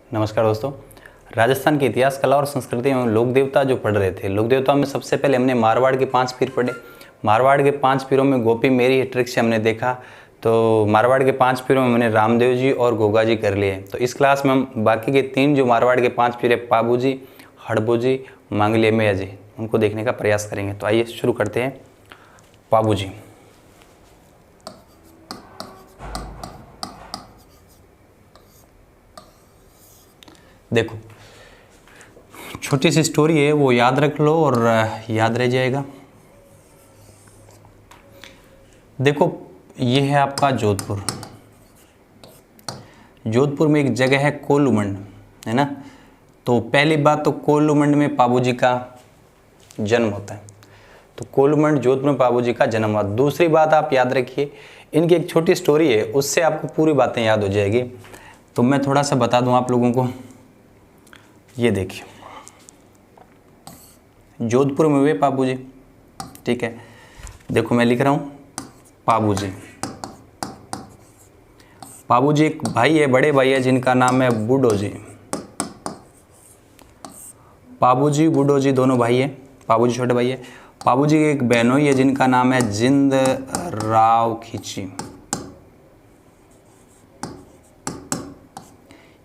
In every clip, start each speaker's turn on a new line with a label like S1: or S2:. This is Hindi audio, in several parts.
S1: नमस्कार दोस्तों। राजस्थान के इतिहास, कला और संस्कृति में लोक देवता जो पढ़ रहे थे, लोक देवता में सबसे पहले हमने मारवाड़ के 5 पीर पढ़े। मारवाड़ के 5 पीरों में गोपी मेरी ट्रिक से हमने देखा, तो मारवाड़ के 5 पीरों में हमने रामदेव जी और गोगा जी कर लिए। तो इस क्लास में हम बाकी के 3 जो मारवाड़ के 5 पीर है, पाबू जी, हड़बू जी, मांगलिया मैया जी, उनको देखने का प्रयास करेंगे। तो आइए शुरू करते हैं। पाबू जी। देखो, छोटी सी स्टोरी है, वो याद रख लो और याद रह जाएगा। देखो, ये है आपका जोधपुर। जोधपुर में एक जगह है कोल्लूमंड, है ना। तो पहली बात तो कोल्लूमंड में पाबू जी का जन्म होता है। तो कोल्लूमंड जोधपुर में पाबू जी का जन्म हुआ। दूसरी बात आप याद रखिए, इनकी एक छोटी स्टोरी है, उससे आपको पूरी बातें याद हो जाएगी। तो मैं थोड़ा सा बता दूं आप लोगों को। ये देखिए, जोधपुर में हुए पाबू जी, ठीक है। देखो मैं लिख रहा हूँ पाबू जी। पाबू जी एक भाई है, बड़े भाई है, जिनका नाम है बूढ़ो जी। पाबू जी बूढ़ो जी दोनों भाई है। पाबू जी छोटे भाई है। पाबू जी की एक बहनोई है जिनका नाम है जिंद राव खींची।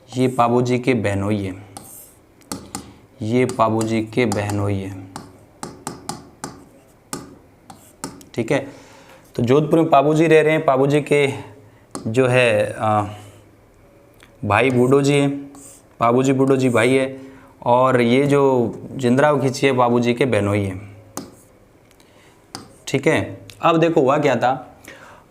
S1: ये पाबू जी के बहनोई है, ये पाबू जी के बहनोई है, ठीक है। तो जोधपुर में पाबू जी रह रहे हैं। पाबू जी के जो है भाई बूढ़ो जी हैं। पाबू जी बूढ़ो जी भाई है, और ये जो जिंदराव खींची है पाबू जी के बहनोई है, ठीक है। अब देखो हुआ क्या था।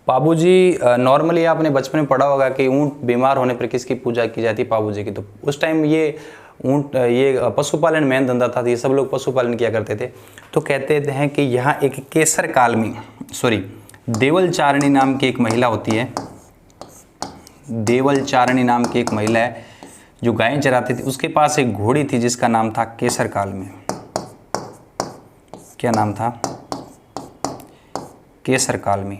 S1: पाबू जी नॉर्मली आपने बचपन में पढ़ा होगा कि ऊँट बीमार होने पर किसकी पूजा की जाती है, पाबू जी की। तो उस टाइम ये ऊँट, ये पशुपालन मेन धंधा था, ये सब लोग पशुपालन किया करते थे। तो कहते हैं कि यहाँ एक केसर कालमी, देवल चारणी नाम की एक महिला होती है। देवल चारणी नाम की एक महिला है जो गायें चराती थी। उसके पास एक घोड़ी थी जिसका नाम था केसर कालमी। क्या नाम था? केसर कालमी।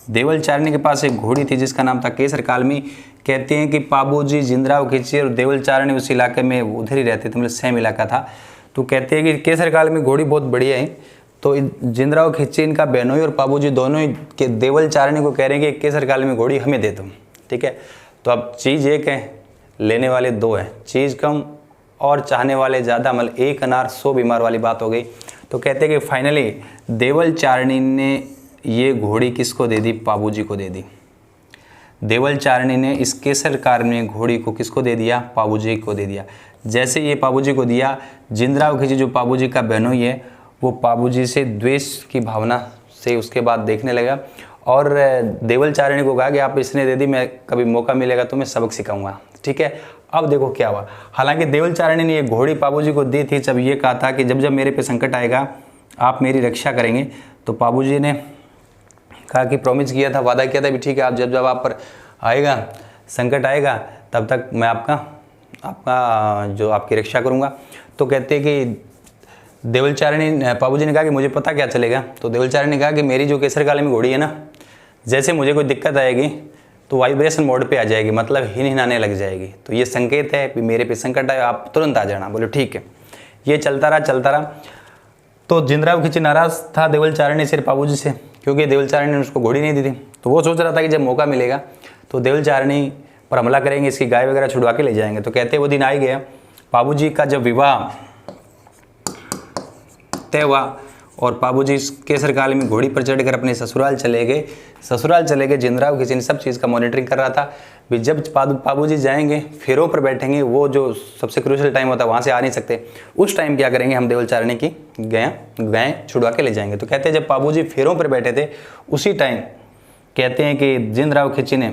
S1: देवल चारणी के पास एक घोड़ी थी जिसका नाम था केसर कालमी। कहते हैं कि पाबू जी, जिंदराव खींची और देवल चारणी उस इलाके में उधर ही रहते थे, मतलब सेम इलाका था। तो कहते हैं कि केसर कालमी घोड़ी बहुत बढ़िया है। तो जिंदराव खींची इनका बहनोई और पाबू जी दोनों ही के देवल चारणी को कह रहे हैं कि केसर कालमी घोड़ी हमें दे दो, ठीक है। तो अब चीज़ एक है, लेने वाले 2 हैं। चीज़ कम और चाहने वाले ज़्यादा, मतलब 1 अनार 100 बीमार वाली बात हो गई। तो कहते हैं कि फाइनली देवल चारणी ने ये घोड़ी किसको दे दी? पाबू जी को दे दी। देवल चारणी ने इस केसर कालमी घोड़ी को किसको दे दिया? पाबू जी को दे दिया। जैसे ये पाबू जी को दिया, जिंदराव खींची जो पाबू जी का बहनोई है, वो पाबू जी से द्वेष की भावना से उसके बाद देखने लगा, और देवल चारणी को कहा कि आप इसने दे दी, मैं कभी मौका मिलेगा तो मैं सबक सिखाऊंगा, ठीक है। अब देखो क्या हुआ। हालांकि देवल चारणी ने ये घोड़ी पाबू जी को दी थी, जब ये कहा था कि जब जब मेरे पे संकट आएगा आप मेरी रक्षा करेंगे। तो पाबू जी ने कहा कि प्रॉमिस किया था, वादा किया था भी ठीक है, आप जब जब आप पर आएगा, संकट आएगा, तब तक मैं आपका जो आपकी रक्षा करूंगा। तो कहते हैं कि देवल चारणी, पाबू जी ने कहा कि मुझे पता क्या चलेगा। तो देवल चारणी ने कहा कि मेरी जो केसर कालमी घोड़ी है ना, जैसे मुझे कोई दिक्कत आएगी तो वाइब्रेशन मोड पे आ जाएगी, मतलब हिनहिनाने लग जाएगी। तो ये संकेत है कि मेरे पे संकट आए, आप तुरंत आ जाना। बोले ठीक है। ये चलता रहा। तो जिंदराव खींची नाराज था देवल चारणी से, पाबू जी से, क्योंकि देवल चारणी ने उसको घोड़ी नहीं दी थी। तो वो सोच रहा था कि जब मौका मिलेगा तो देवल चारणी पर हमला करेंगे, इसकी गाय वगैरह छुड़वा के ले जाएंगे। तो कहते वो दिन आ ही गया। पाबू जी का जब विवाह तय हुआ और पाबू जी केसर कालमी घोड़ी पर चढ़कर अपने ससुराल चले गए। जिंदराव खींची सब चीज़ का मॉनिटरिंग कर रहा था। भी जब पाबू जी जाएंगे, फेरों पर बैठेंगे, वो जो सबसे क्रूशियल टाइम होता है, वहाँ से आ नहीं सकते। उस टाइम क्या करेंगे, हम देवल चारणी की गायें छुड़वा के ले जाएंगे। तो कहते हैं जब पाबू जी फेरों पर बैठे थे, उसी टाइम कहते हैं कि जिंदराव खींची ने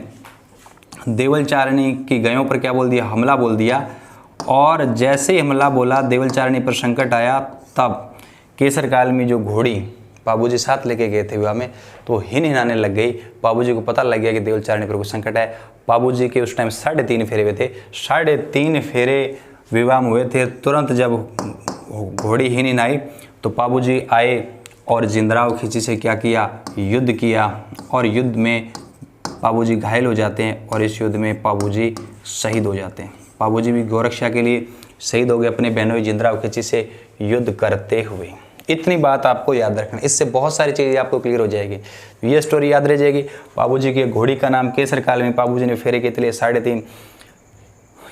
S1: देवल चारणी की गायों पर क्या बोल दिया? हमला बोल दिया। और जैसे ही हमला बोला, देवल चारणी पर संकट आया, तब केसर कालमी जो घोड़ी पाबू जी साथ लेके गए थे विवाह में, तो हिनहिनाने लग गई। पाबू जी को पता लग गया कि देवल चारणी पर कुछ संकट है। पाबू जी के उस टाइम 3.5 फेरे हुए थे। 3.5 फेरे विवाह में हुए थे। तुरंत जब घोड़ी हिनहिनाई तो पाबू जी आए और जिंदराव खींची से क्या किया? युद्ध किया। और युद्ध में पाबूजी घायल हो जाते हैं और इस युद्ध में पाबूजी शहीद हो जाते हैं। पाबूजी भी गौरक्षा के लिए शहीद हो गए अपने बहनोई जिंदराव खिची से युद्ध करते हुए। इतनी बात आपको याद रखना, इससे बहुत सारी चीज़ें आपको क्लियर हो जाएगी। ये स्टोरी याद रह जाएगी। पाबूजी की घोड़ी का नाम केसर काल में पाबूजी ने फेरे के तले 3.5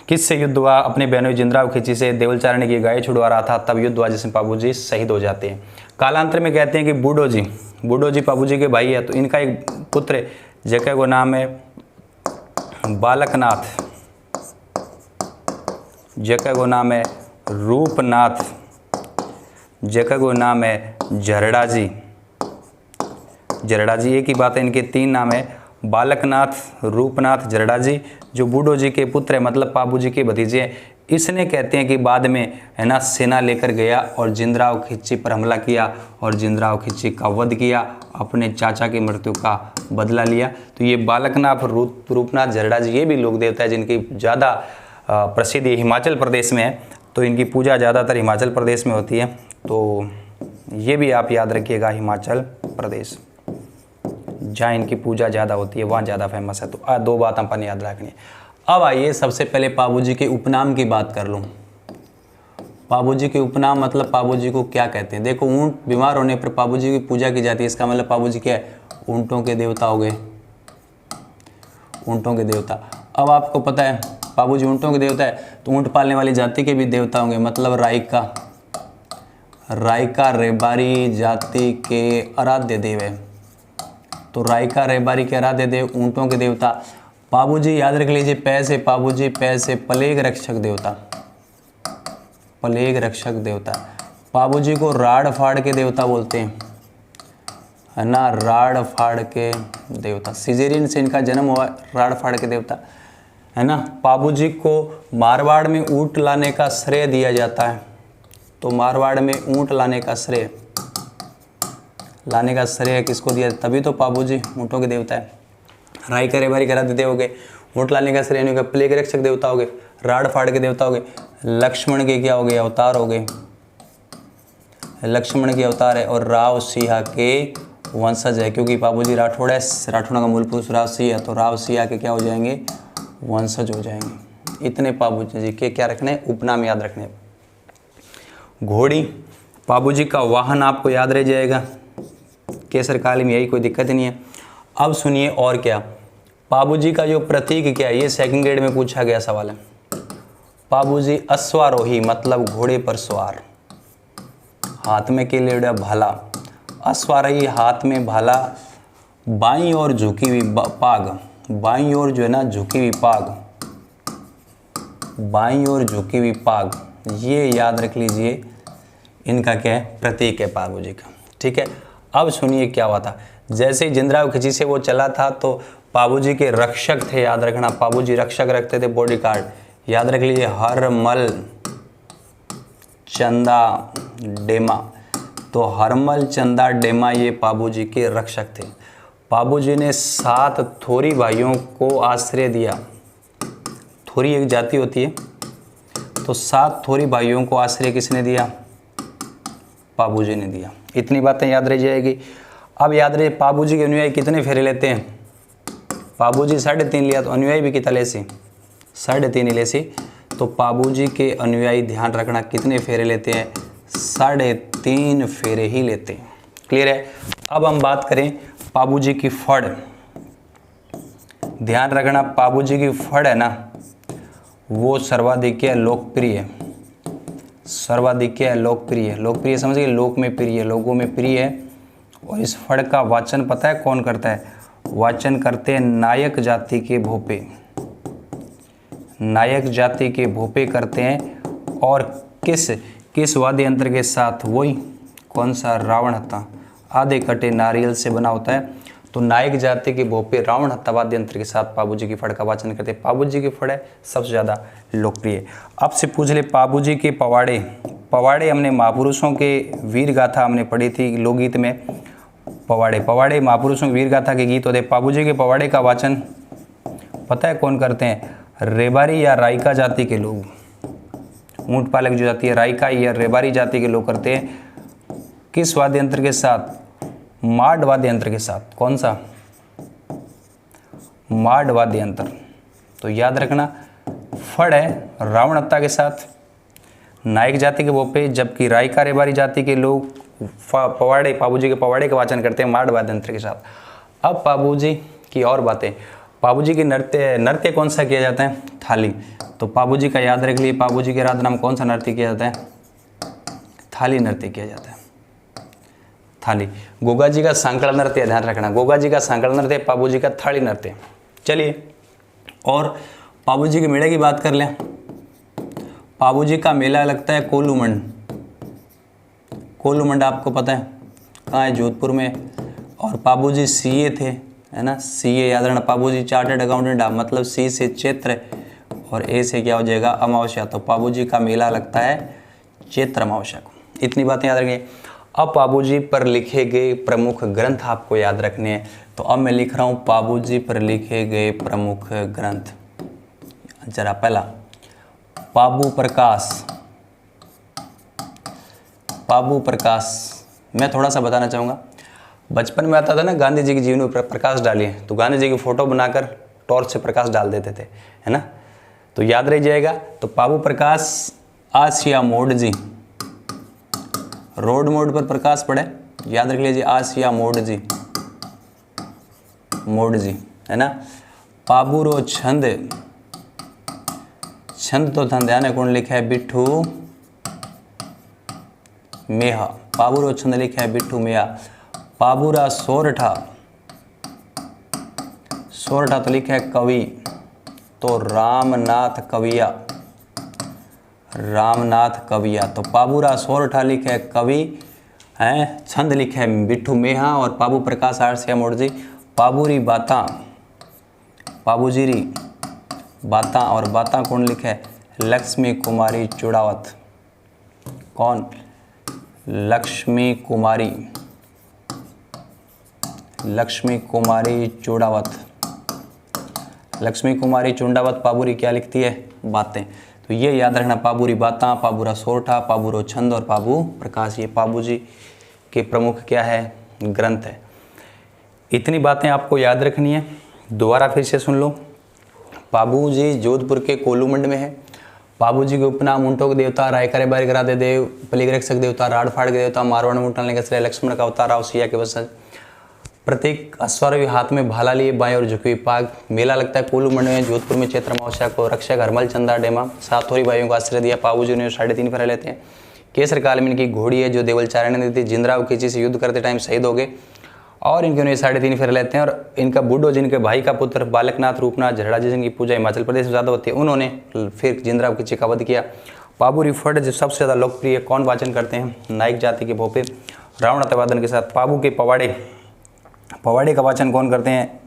S1: किससे युद्ध हुआ? अपने बहनोई जिंदराव खिची से। देवलचारणी की गाय छुड़वा रहा था, तब युद्ध हुआ जिसमें पाबूजी शहीद हो जाते हैं। कालांतर में कहते हैं कि बूढ़ो जी पाबूजी के भाई है, तो इनका एक पुत्र है जगह को नाम है बालकनाथ, जगह को नाम है रूपनाथ, जगह को नाम है जरड़ा जी। एक ही बात है, इनके 3 नाम है बालकनाथ, रूपनाथ, जरड़ा जी। जो बूढ़ो जी के पुत्र है मतलब पाबूजी के भतीजे हैं, इसने कहते हैं कि बाद में है ना सेना लेकर गया और जिंदराव खिची पर हमला किया और जिंदराव खिची का वध किया, अपने चाचा की मृत्यु का बदला लिया। तो ये बालकनाथ, रूपनाथ, जरड़ा जी ये भी लोक देवता है जिनकी ज़्यादा प्रसिद्धि हिमाचल प्रदेश में है, तो इनकी पूजा ज़्यादातर हिमाचल प्रदेश में होती है। तो ये भी आप याद रखिएगा, हिमाचल प्रदेश जहाँ इनकी पूजा ज़्यादा होती है वहाँ ज़्यादा फेमस है। तो 2 बात अपन याद रखनी है। अब आइए सबसे पहले पाबूजी के उपनाम की बात कर लूँ। पाबूजी के उपनाम मतलब पाबूजी को क्या कहते हैं? देखो, ऊँट बीमार होने पर पाबूजी की पूजा की जाती है, इसका मतलब पाबूजी क्या है? ऊँटों के देवता हो गए, ऊँटों के देवता। अब आपको पता है पाबूजी ऊँटों के देवता है, तो ऊँट पालने वाली जाति के भी देवता होंगे, मतलब रायका रेबारी जाति के आराध्य देव है। तो रायका रेबारी के आराध्य देव, ऊँटों के देवता। पाबूजी याद रख लीजिए, पैसे पाबूजी, पैसे प्लेग रक्षक देवता, प्लेग रक्षक देवता। पाबूजी को राड़ फाड़ के देवता बोलते हैं, है ना, राड़ फाड़ के देवता। सिजेरियन से इनका जन्म हुआ, राड़ फाड़ के देवता, है ना। पाबूजी को मारवाड़ में ऊँट लाने का श्रेय दिया जाता है, तो मारवाड़ में ऊँट लाने का श्रेय किसको दिया? तभी तो पाबूजी ऊँटों के देवता है। रायका रेबारी के आराध्य देव हो गए, ऊँट लाने का श्रेय नहीं हो गया, प्लेग रक्षक देवता हो गए, राड़ फाड़ के देवता हो गए, लक्ष्मण के क्या हो गए? अवतार हो गए, लक्ष्मण के अवतार है, और राव सिंह के वंशज है, क्योंकि पाबूजी राठौड़ है, राठौड़ का मूल पुरुष राव सिंह है, तो राव सिंह के क्या हो जाएंगे? वंशज हो जाएंगे। इतने पाबूजी जी के क्या रखने? उपनाम याद रखने। घोड़ी पाबूजी का वाहन आपको याद रह जाएगा, केसर काल में, यही कोई दिक्कत नहीं है। अब सुनिए और क्या, पाबूजी का जो प्रतीक क्या है? ये 2nd ग्रेड में पूछा गया सवाल है। पाबूजी अश्वारोही मतलब घोड़े पर सवार, हाथ में केलेड़ा भाला, अश्वारोही हाथ में भाला, बाईं ओर झुकी हुई पाग, बाईं ओर जो है ना झुकी हुई पाग, बाईं ओर झुकी हुई पाग, ये याद रख लीजिए, इनका क्या है? प्रतीक है पाबूजी का। ठीक है, अब सुनिए क्या हुआ था। जैसे ही जिंदराव खिची से वो चला था तो पाबूजी के रक्षक थे, याद रखना, पाबूजी रक्षक रखते थे, बॉडीगार्ड, याद रख लीजिए, हरमल, चंदा, डेमा। तो हरमल, चंदा, डेमा ये पाबूजी के रक्षक थे। पाबूजी ने 7 थोरी भाइयों को आश्रय दिया। थोरी एक जाति होती है, तो 7 थोरी भाइयों को आश्रय किसने दिया? पाबूजी ने दिया। इतनी बातें याद रह जाएगी। अब याद रहे पाबूजी के अनुयायी कितने फेरे लेते हैं? पाबूजी 3.5 लिया, तो अनुयायी भी कितना लेसी? 3.5 ही लेसी। तो पाबूजी के अनुयायी ध्यान रखना कितने फेरे लेते हैं? 3.5 फेरे ही लेते हैं। क्लियर है? अब हम बात करें पाबूजी की फड़। ध्यान रखना, पाबूजी की फड़ है ना, वो सर्वाधिक लोकप्रिय है, सर्वाधिक लोकप्रिय, लोकप्रिय समझ गए, लोक में प्रिय, लोगों में प्रिय है। और इस फड़ का वाचन पता है कौन करता है? वाचन करते हैं नायक जाति के भोपे, नायक जाति के भोपे करते हैं। और किस वाद्य यंत्र के साथ? वही कौन सा? रावण हत्था, आधे कटे नारियल से बना होता है। तो नायक जाति के भोपे रावण हत्था वाद्य यंत्र के साथ पाबूजी की फड़ का वाचन करते हैं। पाबूजी की फड़ है सबसे ज़्यादा लोकप्रिय। अब से पूछ ले पाबूजी के पवाड़े। पवाड़े हमने महापुरुषों के वीर गाथा हमने पढ़ी थी लोकगीत में। पवाड़े महापुरुषों की वीर गाथा के गीत होते। पाबूजी के पवाड़े का वाचन पता है कौन करते हैं? रेबारी या रायका जाति के लोग, ऊँट पालक जो जाति है रायका या रेबारी जाति के लोग करते हैं। किस वाद्य यंत्र के साथ? माड वाद्य यंत्र के साथ। कौन सा? माड वाद्य यंत्र। तो याद रखना, फड़ है रावणत्ता के साथ नायक जाति के बोपे, जबकि रायका रेबारी जाति के लोग पवाड़े, पाबूजी के पवाड़े का वाचन करते हैं माड वाद्य यंत्र के साथ। अब पाबूजी की और बातें। पाबूजी के नृत्य कौन सा किया जाता है? थाली। तो पाबूजी का याद रख लिए, पाबूजी के राधा नाम कौन सा नृत्य किया जाता है? थाली नृत्य किया जाता है, थाली। गोगा जी का सांकड़ नृत्य, ध्यान रखना, गोगा जी का सांकड़ नृत्य, पाबूजी का थाली नृत्य। चलिए, और पाबूजी के मेले की बात कर लें। पाबूजी का मेला लगता है कोलूमंड। कोलूमंड आपको पता है कहाँ है? जोधपुर में। और पाबूजी सीए थे, है ना, सीए याद रखना। पाबूजी चार्टर्ड अकाउंटेंट, मतलब सी से चैत्र और ए से क्या हो जाएगा? अमावस्या। तो पाबूजी का मेला लगता है चैत्र अमावस्या को। इतनी बातें याद रखिए। अब पाबूजी पर लिखे गए प्रमुख ग्रंथ आपको याद रखने हैं। तो अब मैं लिख रहा हूँ पाबूजी पर लिखे गए प्रमुख ग्रंथ। जरा पहला पाबू प्रकाश। पाबू प्रकाश मैं थोड़ा सा बताना चाहूँगा। बचपन में आता था ना, गांधी जी के जीवन में प्रकाश डालिए, तो गांधी जी की फोटो बनाकर टॉर्च से प्रकाश डाल देते थे, है ना, तो याद रह जाएगा। तो पाबू प्रकाश, आसिया मोड जी, रोड मोड पर प्रकाश पड़े, याद रख लीजिए, आसिया मोड जी, मोड जी, है ना। पाबूरो छंद, छंद तो ध्यान है कौन लिखा है? बिट्ठू मेहा। पाबूरो छंद लिखा है बिट्ठू मेहा। पाबूरा सोरठा, सोरठा तो लिखा है कवि, तो रामनाथ कविया, रामनाथ कविया। तो पाबूरा सोरठा लिखा है कवि, हैं, छंद लिखा है बिट्ठू मेहा, और पाबू प्रकाश आसिया मोड़ जी। पाबूरी बाता, पाबूजीरी बाता, और बाता कौन लिखा है? लक्ष्मी कुमारी चुड़ावत। कौन? लक्ष्मी कुमारी, लक्ष्मी कुमारी चूड़ावत। लक्ष्मी कुमारी चुंडावत पाबूरी क्या लिखती है? बातें। तो ये याद रखना, पाबूरी बाता, पाबूरा सोरठा, पाबूरो छंद और पाबू प्रकाश, ये पाबूजी के प्रमुख क्या है? ग्रंथ है। इतनी बातें आपको याद रखनी है। दोबारा फिर से सुन लो। पाबूजी जोधपुर के कोलूमंड में है। पाबूजी के उपनाम ऊंटों के देवता, रायका रेबारी कराते देव, पलिगरक्षक देवता, राड़फाड़ के देवता, मारवाड़ में ऊँट के श्रेय, लक्ष्मण का अवतार, आवसिया के वंशज। प्रत्येक अश्वारोही हाथ में भाला लिए, बाएं और झुकी पाग। मेला लगता है कोलूमंड में, जोधपुर में चैत्र अमावस्या को। रक्षक हरमल चंदा डेमा, सात थोड़ी भाइयों को आश्रय दिया। पाबूजी ने 3.5 फेरे लेते हैं। केसर काल में इनकी घोड़ी है जो देवलचारण ने दी थी। जिंदराव खींची से युद्ध करते टाइम शहीद हो गए, और इनके उन्हें 3.5 फेरे लेते हैं। और इनका बूढ़ो जिनके भाई का पुत्र बालकनाथ रूपनाथ झरड़ा जी जिनकी पूजा हिमाचल प्रदेश में ज़्यादा होती है, उन्होंने फिर जिंदराव खींची का वध किया। पाबूरी फड़ जो सबसे ज़्यादा लोकप्रिय कौन वाचन करते हैं? नायक जाति के भोपे रावण वादन के साथ। पाबू के पवाड़े, पवाड़े का वाचन कौन करते हैं?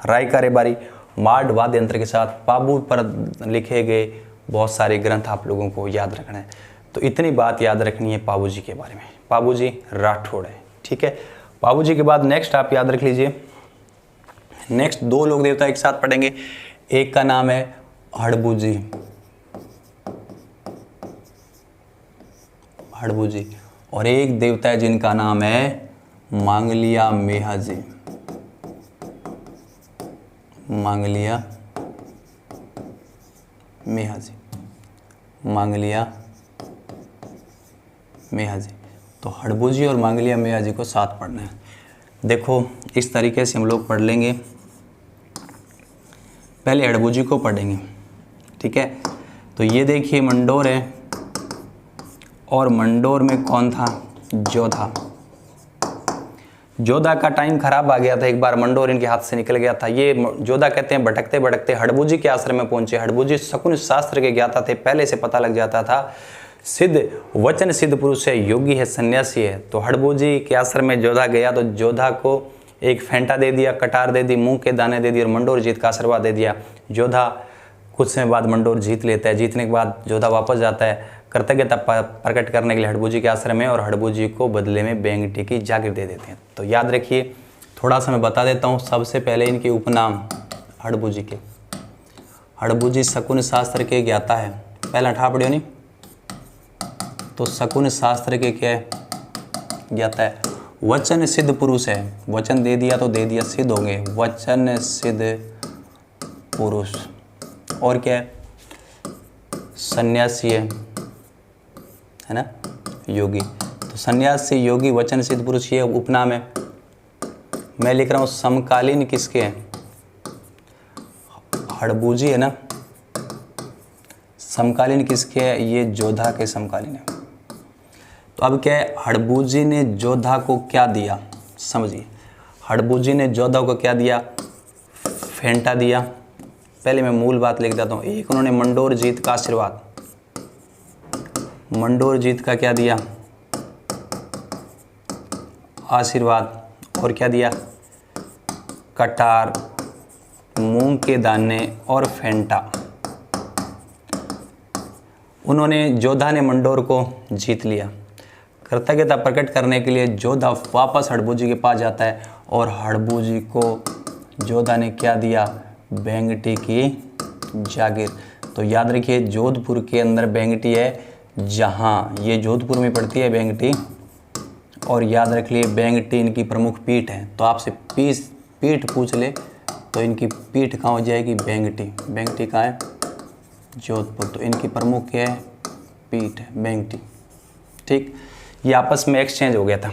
S1: रायका रेबारी माड वाद्य यंत्र के साथ। पाबू पर लिखे गए बहुत सारे ग्रंथ आप लोगों को याद रखना है। तो इतनी बात याद रखनी है पाबूजी के बारे में। पाबूजी राठौड़ है, ठीक है। पाबूजी के बाद नेक्स्ट आप याद रख लीजिए, नेक्स्ट 2 लोक देवता एक साथ पढ़ेंगे। एक का नाम है हड़बूजी, हड़बूजी, और एक देवता है जिनका नाम है मांगलिया मेहाजी, मांगलिया मेहाजी, मांगलिया मेहाजी। तो हड़बूजी और मांगलिया मेहाजी को साथ पढ़ना है। देखो इस तरीके से हम लोग पढ़ लेंगे। पहले हड़बूजी को पढ़ेंगे, ठीक है। तो ये देखिए मंडोर है, और मंडोर में कौन था? जोधा। जोधा का टाइम खराब आ गया था, एक बार मंडोर इनके हाथ से निकल गया था। ये जोधा कहते हैं भटकते भटकते हड़बूजी के आश्रम में पहुंचे। हड़बूजी शकुन शास्त्र के ज्ञाता थे, पहले से पता लग जाता था सिद्ध वचन सिद्ध पुरुष है, योगी है, सन्यासी है। तो हड़बूजी के आश्रम में जोधा गया, तो जोधा को एक फेंटा दे दिया, कटार दे दी, मुंह के दाने दे दिए, और मंडोर जीत का आशीर्वाद दे दिया। जोधा कुछ समय बाद मंडोर जीत लेता है। जीतने के बाद जोधा वापस जाता है कृतज्ञता प्रकट करने के लिए हड़बूजी के आश्रम में, और हड़बूजी को बदले में बेंगटी की जागीर दे देते हैं। तो याद रखिए, थोड़ा सा मैं बता देता हूँ। सबसे पहले इनके उपनाम हड़बूजी के, हड़बूजी शकुन शास्त्र के ज्ञाता है। पहला ठा पड़ियो नहीं, तो शकुन शास्त्र के क्या है? ज्ञाता है। वचन सिद्ध पुरुष है, वचन दे दिया तो दे दिया, सिद्ध होंगे। वचन सिद्ध पुरुष। और क्या है? सन्यासी है ना, योगी। तो सन्यासी, योगी, वचन सिद्ध पुरुष ये उपनाम है। मैं लिख रहा हूँ समकालीन किसके हैं? हड़बूजी है ना। समकालीन किसके है? ये जोधा के समकालीन है। तो अब क्या है? हड़बूजी ने जोधा को क्या दिया? समझिए, हड़बूजी ने जोधा को क्या दिया? फेंटा दिया। पहले मैं मूल बात लिख देता हूँ। एक, उन्होंने मंडोर जीत का आशीर्वाद, मंडोर जीत का क्या दिया? आशीर्वाद। और क्या दिया? कटार, मूंग के दाने और फेंटा। उन्होंने, जोधा ने मंडोर को जीत लिया। कृतज्ञता प्रकट करने के लिए जोधा वापस हड़बूजी के पास जाता है और हड़बूजी को जोधा ने क्या दिया? बेंगटी की जागीर। तो याद रखिए, जोधपुर के अंदर बेंगटी है, जहाँ ये जोधपुर में पड़ती है बेंगटी। और याद रख लिए, बेंगटी इनकी प्रमुख पीठ है। तो आपसे पीठ पूछ ले तो इनकी पीठ कहाँ हो जाएगी? बेंगटी। बेंगटी कहाँ है? जोधपुर। तो इनकी प्रमुख क्या है? पीठ है, बेंगटी। ठीक, ये आपस में एक्सचेंज हो गया था।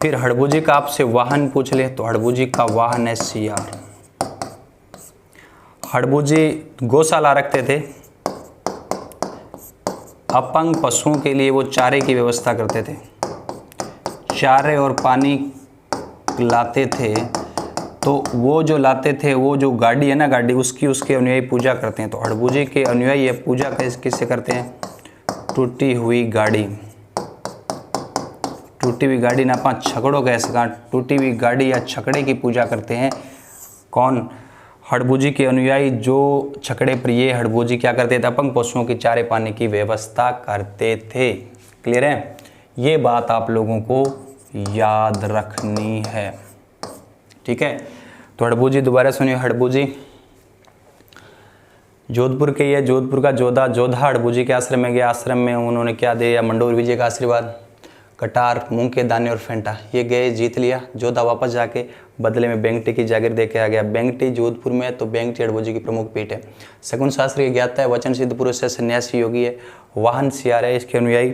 S1: फिर हड़बूजी का आपसे वाहन पूछ ले तो हड़बूजी का वाहन है सियार। हड़बूजी गौशाला रखते थे। अपंग पशुओं के लिए वो चारे की व्यवस्था करते थे, चारे और पानी लाते थे। तो वो जो लाते थे, वो जो गाड़ी है ना, गाड़ी, उसके अनुयायी पूजा करते हैं। तो हड़बूजी के अनुयायी ये पूजा किससे करते हैं? टूटी हुई गाड़ी। टूटी हुई गाड़ी ना अपन छकड़ों कह सका, टूटी हुई गाड़ी या छकड़े की पूजा करते हैं। कौन? हड़बूजी के अनुयायी जो छकड़े पर ये हड़बूजी क्या करते थे? अपंग पशुओं की चारे पानी की व्यवस्था करते थे। क्लियर है? ये बात आप लोगों को याद रखनी है। ठीक है, तो हड़बूजी दोबारा सुनिए। हड़बूजी जोधपुर के, ये जोधपुर का जोधा हड़बूजी के आश्रम में गया। आश्रम में उन्होंने क्या दिया? मंडोर विजय का आशीर्वाद, कटार, मूंग के दाने और फेंटा। ये गए, जीत लिया। जोधा वापस जाके बदले में बेंगटी की जागीर दे के आ गया। बेंगटी जोधपुर में है, तो बेंगटी हड़बूजी की प्रमुख पीठ है। शकुन शास्त्री ज्ञाता है, वचन सिद्ध पुरुष है, सन्यासी योगी है, वाहन सियार है। इसके अनुयायी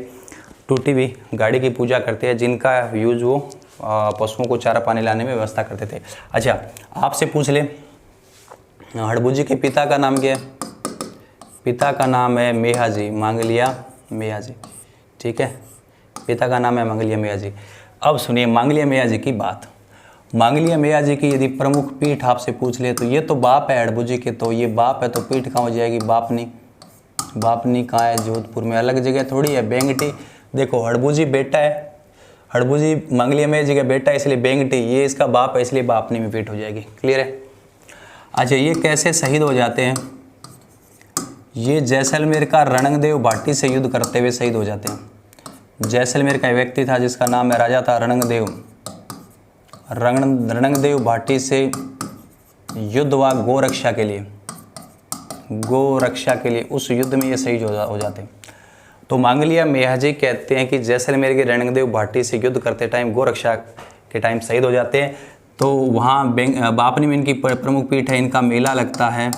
S1: टूटी हुई गाड़ी की पूजा करते हैं, जिनका यूज वो पशुओं को चारा पानी लाने में व्यवस्था करते थे। अच्छा, आपसे पूछ ले, हड़बूजी के पिता का नाम क्या है? पिता का नाम है मेहाजी, मांगलिया मेहाजी। ठीक है, पिता का नाम है मांगलिया मेहाजी। अब सुनिए मांगलिया मेहाजी की बात। मांगलिया मेहाजी की यदि प्रमुख पीठ आपसे पूछ ले तो ये तो बाप है हड़बूजी के, तो ये बाप है तो पीठ कहाँ हो जाएगी? बापनी। बापनी कहाँ है? जोधपुर में। अलग जगह थोड़ी है। बेंगटी, देखो हड़बूजी बेटा है, हड़बूजी मांगलिया मेहाजी का बेटा है, इसलिए बेंगटी ये इसका बाप है, इसलिए बापनी में पीठ हो जाएगी। क्लियर है? अच्छा, ये कैसे शहीद हो जाते हैं? ये जैसलमेर का रणंगदेव भाटी से युद्ध करते हुए शहीद हो जाते हैं। जैसलमेर का व्यक्ति था जिसका नाम है, राजा था रणंगदेव। रणंगदेव भाटी से युद्ध हुआ गोरक्षा के लिए, गोरक्षा के लिए। उस युद्ध में ये शहीद हो जाते हैं। तो मांगलिया मेहाजी कहते हैं कि जैसलमेर के रणंगदेव भाटी से युद्ध करते टाइम, गोरक्षा के टाइम शहीद हो जाते हैं। तो वहाँ बापनी में इनकी प्रमुख पीठ है। इनका मेला लगता है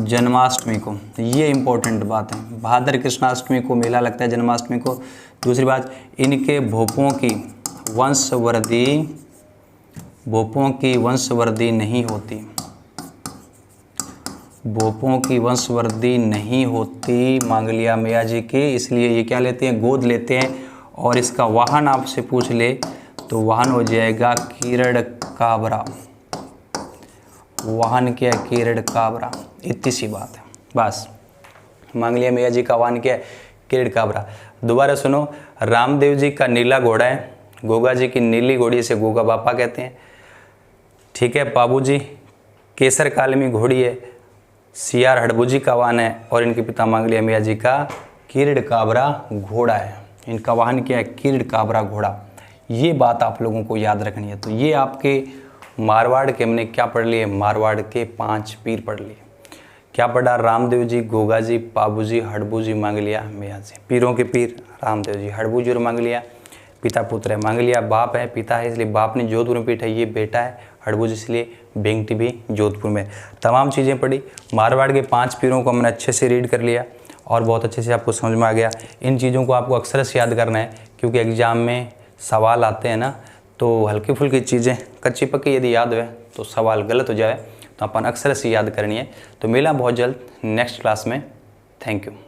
S1: जन्माष्टमी को। ये इंपॉर्टेंट बात है, भाद्र कृष्णाष्टमी को मेला लगता है, जन्माष्टमी को। दूसरी बात, इनके भोपों की वंशवृद्धि नहीं होती। भोपों की वंशवृद्धि नहीं होती मांगलिया मेहाजी की, इसलिए ये क्या लेते हैं? गोद लेते हैं। और इसका वाहन आपसे पूछ ले तो वाहन हो जाएगा कीरड़ काबरा। वाहन क्या है? कीरड़ काबरा। इतनी सी बात है बस। मांगलिया मेहाजी का वाहन क्या है? कीरड़ काबरा। दोबारा सुनो, रामदेव जी का नीला घोड़ा है, गोगा जी की नीली घोड़ी से गोगा बापा कहते हैं। ठीक है, बाबूजी केसर कालमी घोड़ी है, सियार हड़बूजी का वाहन है, और इनके पिता मांगलिया मेहाजी का कीरड़ काबरा घोड़ा है। इनका वाहन क्या है? कीरड़ काबरा घोड़ा। ये बात आप लोगों को याद रखनी है। तो ये आपके मारवाड़ के हमने क्या पढ़ लिए? मारवाड़ के 5 पीर पढ़ लिए। क्या पढ़ा? रामदेव जी, गोगा जी, पाबू जी, हड़बू जी, मांगलिया मेहाजी। पीरों के पीर रामदेव जी, हड़बू जी और मांगलिया पिता पुत्र है, मंगलिया बाप है, पिता है इसलिए बाप ने जोधपुर में पीठ है, ये बेटा है, हड़बुज इसलिए बेंगटी भी जोधपुर में। तमाम चीज़ें पढ़ी, मारवाड़ के 5 पीरों को हमने अच्छे से रीड कर लिया और बहुत अच्छे से आपको समझ में आ गया। इन चीज़ों को आपको अक्सर से याद करना है क्योंकि एग्ज़ाम में सवाल आते हैं ना, तो हल्की फुल्की चीज़ें कच्ची पक्की यदि याद है तो सवाल गलत हो जाए तो अपन अक्सर से याद करनी है। तो मिला बहुत जल्द नेक्स्ट क्लास में। Thank you.